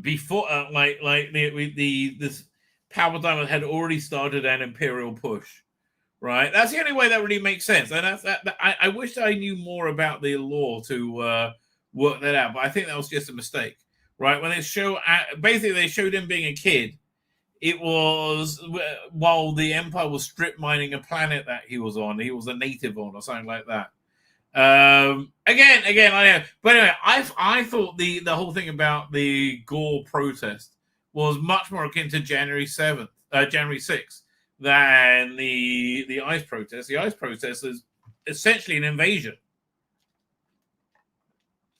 before, this Palpatine had already started an Imperial push, right? That's the only way that really makes sense. And I wish I knew more about the lore to work that out, but I think that was just a mistake, right? When they basically they showed him being a kid, it was while the Empire was strip mining a planet that he was on. He was a native on, or something like that. Again, I know. But anyway, I thought the whole thing about the Gore protest was much more akin to January 6th than the ICE protest. The ICE protest is essentially an invasion.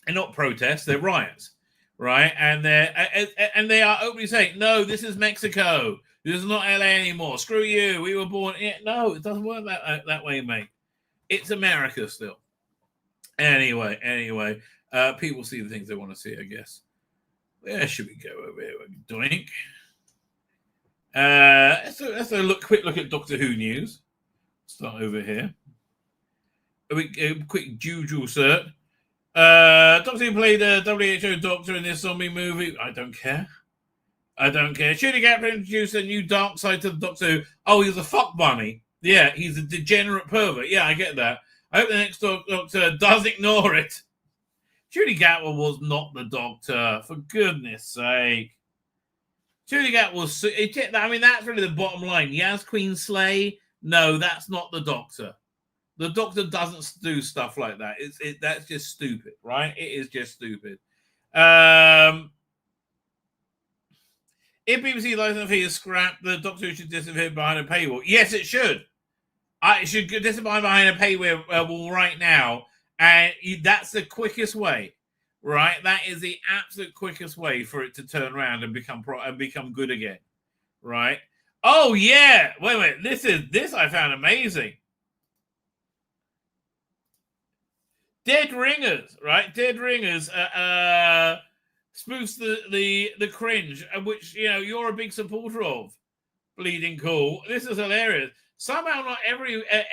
And not protests, they're riots, right? And they are openly saying, no, this is Mexico. This is not LA anymore. Screw you. We were born. No, it doesn't work that way, mate. It's America still. Anyway, people see the things they want to see, I guess. Where should we go over here? Doink. Let's quick look at Doctor Who news. Start over here. A quick Juju cert. Doctor Who played a WHO doctor in this zombie movie. I don't care. Shooting Gap introduced a new dark side to the Doctor Who. Oh, he's a fuck bunny. Yeah, he's a degenerate pervert. Yeah, I get that. I hope the next Doctor does ignore it. Judy Gatwell was not the Doctor, for goodness sake. Judy Gatwell was... I mean, that's really the bottom line. Yaz Queen Slay? No, that's not the Doctor. The Doctor doesn't do stuff like that. That's just stupid, right? It is just stupid. If BBC licensing fee is scrapped, the Doctor should disappear behind a paywall. Yes, it should. It should disappear behind a paywall right now. And that's the quickest way, right? That is the absolute quickest way for it to turn around and become good again, right? Oh, yeah. Wait a minute. This I found amazing. Dead Ringers, right? Dead Ringers spoofs the cringe, which, you know, you're a big supporter of. Bleeding cool. This is hilarious. Somehow not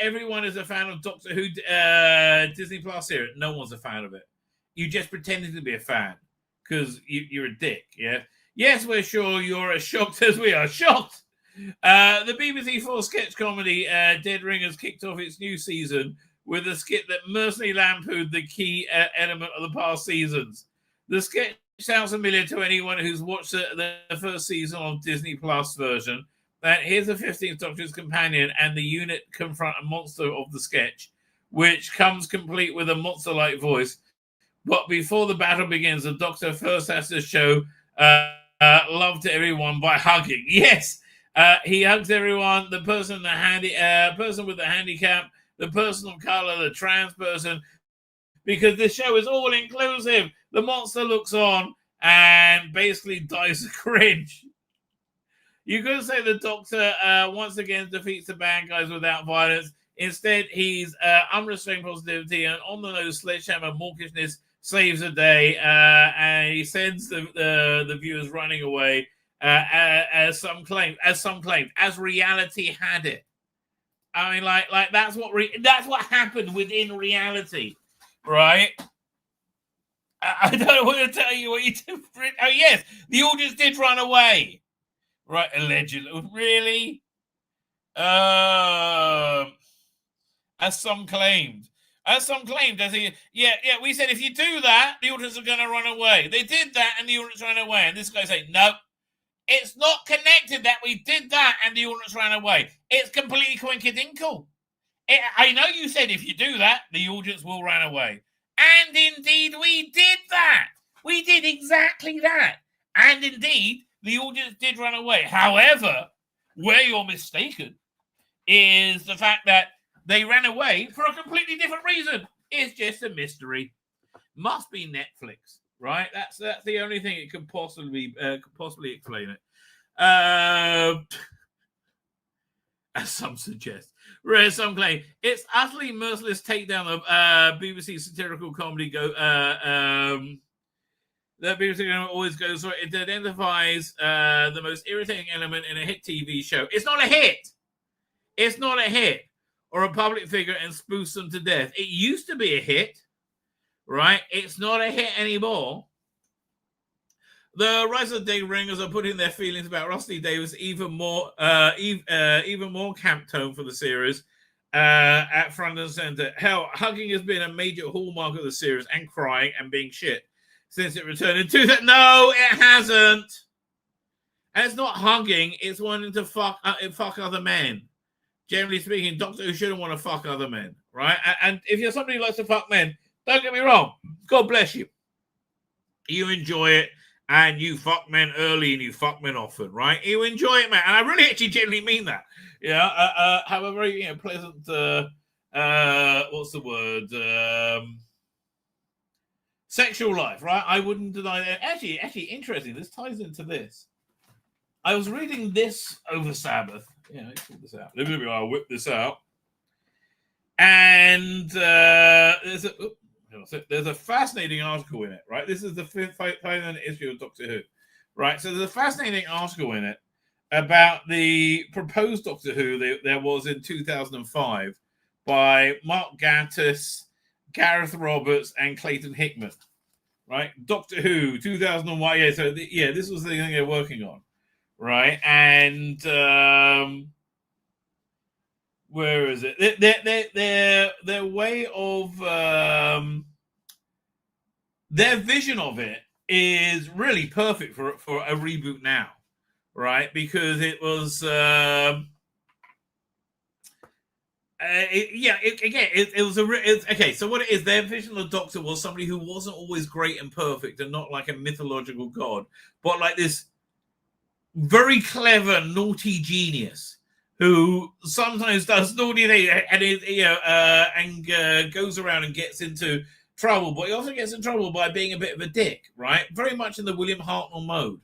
everyone is a fan of Doctor Who Disney Plus here. No one's a fan of it. You just pretended to be a fan because you're a dick, yeah? Yes, we're sure you're as shocked as we are shocked. The BBC 4 sketch comedy Dead Ringers kicked off its new season with a skit that mercilessly lampooned the key element of the past seasons. The sketch sounds familiar to anyone who's watched the first season of Disney Plus version. That here's the 15th Doctor's companion, and the unit confront a monster of the sketch, which comes complete with a monster-like voice. But before the battle begins, the Doctor first has to show love to everyone by hugging. Yes, he hugs everyone. The person, person with the handicap, the person of color, the trans person, because the show is all inclusive. The monster looks on and basically dies of cringe. You could say the Doctor once again defeats the bad guys without violence. Instead, he's unrestrained positivity and on-the-nose sledgehammer mawkishness saves the day, and he sends the viewers running away, as some claim, as reality had it. I mean, like that's what happened within reality, right? I don't want to tell you what you did. Oh yes, the audience did run away. Right, allegedly. Really? As some claimed. We said if you do that, the audience are going to run away. They did that and the audience ran away. And this guy said, no, it's not connected that we did that and the audience ran away. It's completely coincidental. I know you said if you do that, the audience will run away. And indeed, we did that. We did exactly that. And indeed, the audience did run away. However, where you're mistaken is the fact that they ran away for a completely different reason. It's just a mystery. Must be Netflix, right? That's the only thing it could possibly explain it. As some suggest. Whereas some claim it's utterly merciless takedown of BBC satirical comedy that BBC always goes for. It identifies the most irritating element in a hit TV show. It's not a hit. It's not a hit. Or a public figure and spoofs them to death. It used to be a hit, right? It's not a hit anymore. The Rise of the Day Ringers are putting their feelings about Rusty Davis even more camp tone for the series at front and center. Hell, hugging has been a major hallmark of the series, and crying and being shit since it returned in 2000. No, it hasn't. And it's not hugging; it's wanting to fuck other men. Generally speaking, Doctor Who shouldn't want to fuck other men, right? And if you're somebody who likes to fuck men, don't get me wrong. God bless you. You enjoy it, and you fuck men early and you fuck men often, right? You enjoy it, man. And I really actually genuinely mean that. Have a very pleasant, what's the word? Sexual life, right? I wouldn't deny that. Actually, interesting. This ties into this. I was reading this over Sabbath. Yeah, let's pull this out. I'll whip this out. And there's a fascinating article in it, right? This is the final issue of Doctor Who, right? So there's a fascinating article in it about the proposed Doctor Who there was in 2005 by Mark Gatiss, Gareth Roberts, and Clayton Hickman, right? Doctor Who 2001. Yeah, so this was the thing they're working on. Right, and where is it? Their way of their vision of it is really perfect for a reboot now, right? Because it was okay. So what it is, their vision of the Doctor was somebody who wasn't always great and perfect, and not like a mythological god, but like this very clever, naughty genius who sometimes does naughty things and goes around and gets into trouble, but he also gets in trouble by being a bit of a dick, right? Very much in the William Hartnell mode.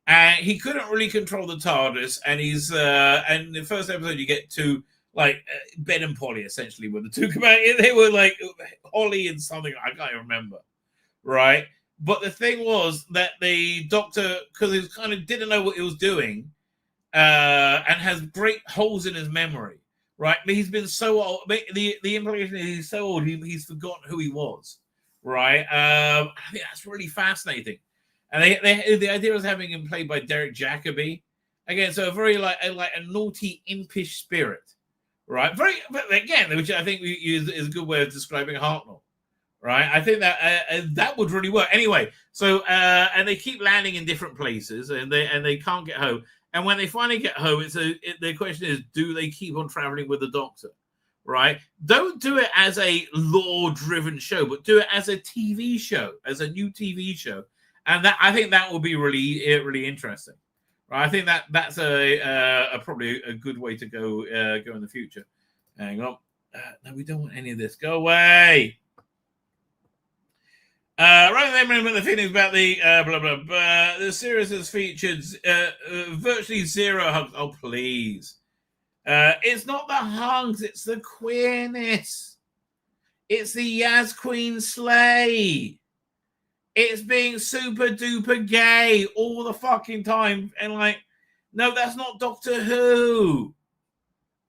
And he couldn't really control the TARDIS, and he's and in the first episode you get to like Ben and Polly essentially were the two. They were like Holly and something I can't remember, right? But the thing was that the Doctor, because he kind of didn't know what he was doing, and has great holes in his memory, right? But he's been so old. The implication is he's so old, he's forgotten who he was, right? I think that's really fascinating. And the idea was having him played by Derek Jacobi. Again, so a very like a naughty, impish spirit, right? Very, but again, which I think is a good way of describing Hartnell. right? I think that that would really work. Anyway, so and they keep landing in different places, and they can't get home. And when they finally get home, the question is, do they keep on traveling with the Doctor? Right? Don't do it as a lore-driven show, but do it as a TV show, as a new TV show, and I think that will be really interesting. Right? I think that's probably a good way to go in the future. Hang on, no, we don't want any of this. Go away. Rather than remember the feelings about the blah blah blah, the series has featured virtually zero hugs. Oh please. It's not the hugs, it's the queerness. It's the Yaz Queen slay. It's being super duper gay all the fucking time. And like, no, that's not Doctor Who.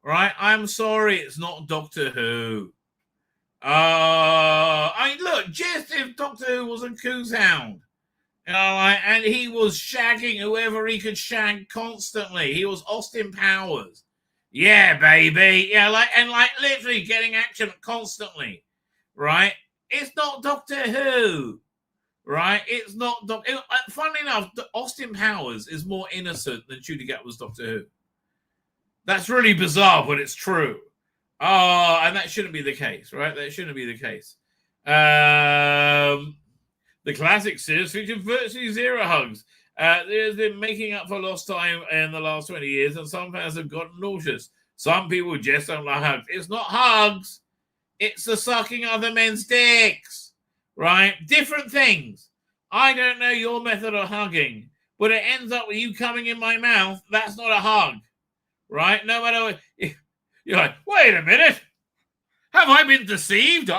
Right? I'm sorry, it's not Doctor Who. I mean, look, just if Doctor Who was a coos hound. You know, like, and he was shagging whoever he could shag constantly. He was Austin Powers. Yeah, baby. Yeah, like literally getting action constantly, right? It's not Doctor Who, right? It's not funnily enough, Austin Powers is more innocent than Judy Gatt was Doctor Who. That's really bizarre, but it's true. Oh, and that shouldn't be the case, right? That shouldn't be the case. The classic series featured virtually zero hugs. There's been making up for lost time in the last 20 years, and some fans have gotten nauseous. Some people just don't like hugs. It's not hugs. It's the sucking other men's dicks, right? Different things. I don't know your method of hugging, but it ends up with you coming in my mouth. That's not a hug, right? No matter what. You're like, wait a minute. Have I been deceived?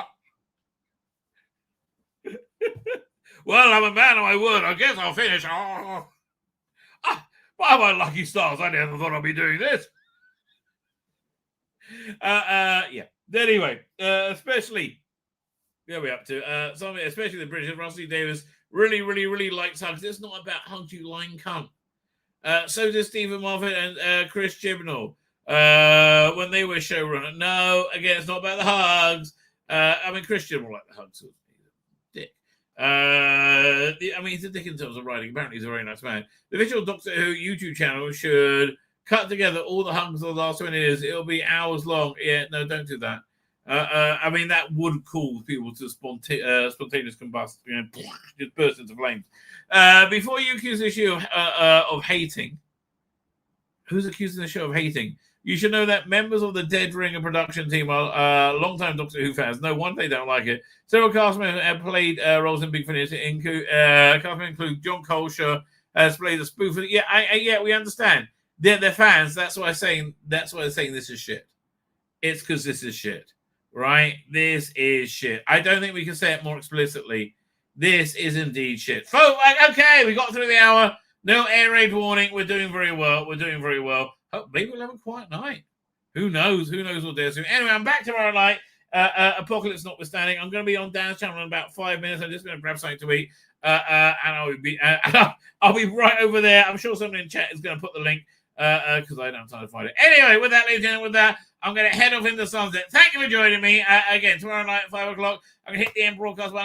Well, I'm a man of my word. I guess I'll finish. By my lucky stars, I never thought I'd be doing this. Yeah. Anyway, especially, where are we up to? Something, especially the British, Rusty Davis really likes hugs. It's not about hugs, you lying cunt. So does Stephen Moffat and Chris Chibnall. When they were showrunner. No, again, it's not about the hugs. I mean, Chris Chibnall like the hugs. Dick. I mean, he's a dick in terms of writing. Apparently, he's a very nice man. The official Doctor Who YouTube channel should cut together all the hugs of the last 20 years. It'll be hours long. Yeah, no, don't do that. I mean, that would cause people to spontaneous combust, you know, just burst into flames. Before you accuse the show of hating, who's accusing the show of hating? You should know that members of the Dead Ringer production team are long-time Doctor Who fans. No wonder they don't like it. Several cast members have played roles in Big Finish. Cast members include John Colsher has played a spoof. Yeah, we understand. They're fans. That's why I'm saying this is shit. It's because this is shit, right? This is shit. I don't think we can say it more explicitly. This is indeed shit. Folks, okay, we got through the hour. No air raid warning. We're doing very well. Oh, maybe we'll have a quiet night. Who knows? Who knows what they're doing? Anyway, I'm back tomorrow night. Apocalypse notwithstanding. I'm going to be on Dan's channel in about 5 minutes. I'm just going to grab something to eat. And I'll be right over there. I'm sure someone in chat is going to put the link because I don't have time to find it. Anyway, with that, ladies and gentlemen, I'm going to head off into the sunset. Thank you for joining me. Again, tomorrow night at 5 o'clock. I'm going to hit the end broadcast button.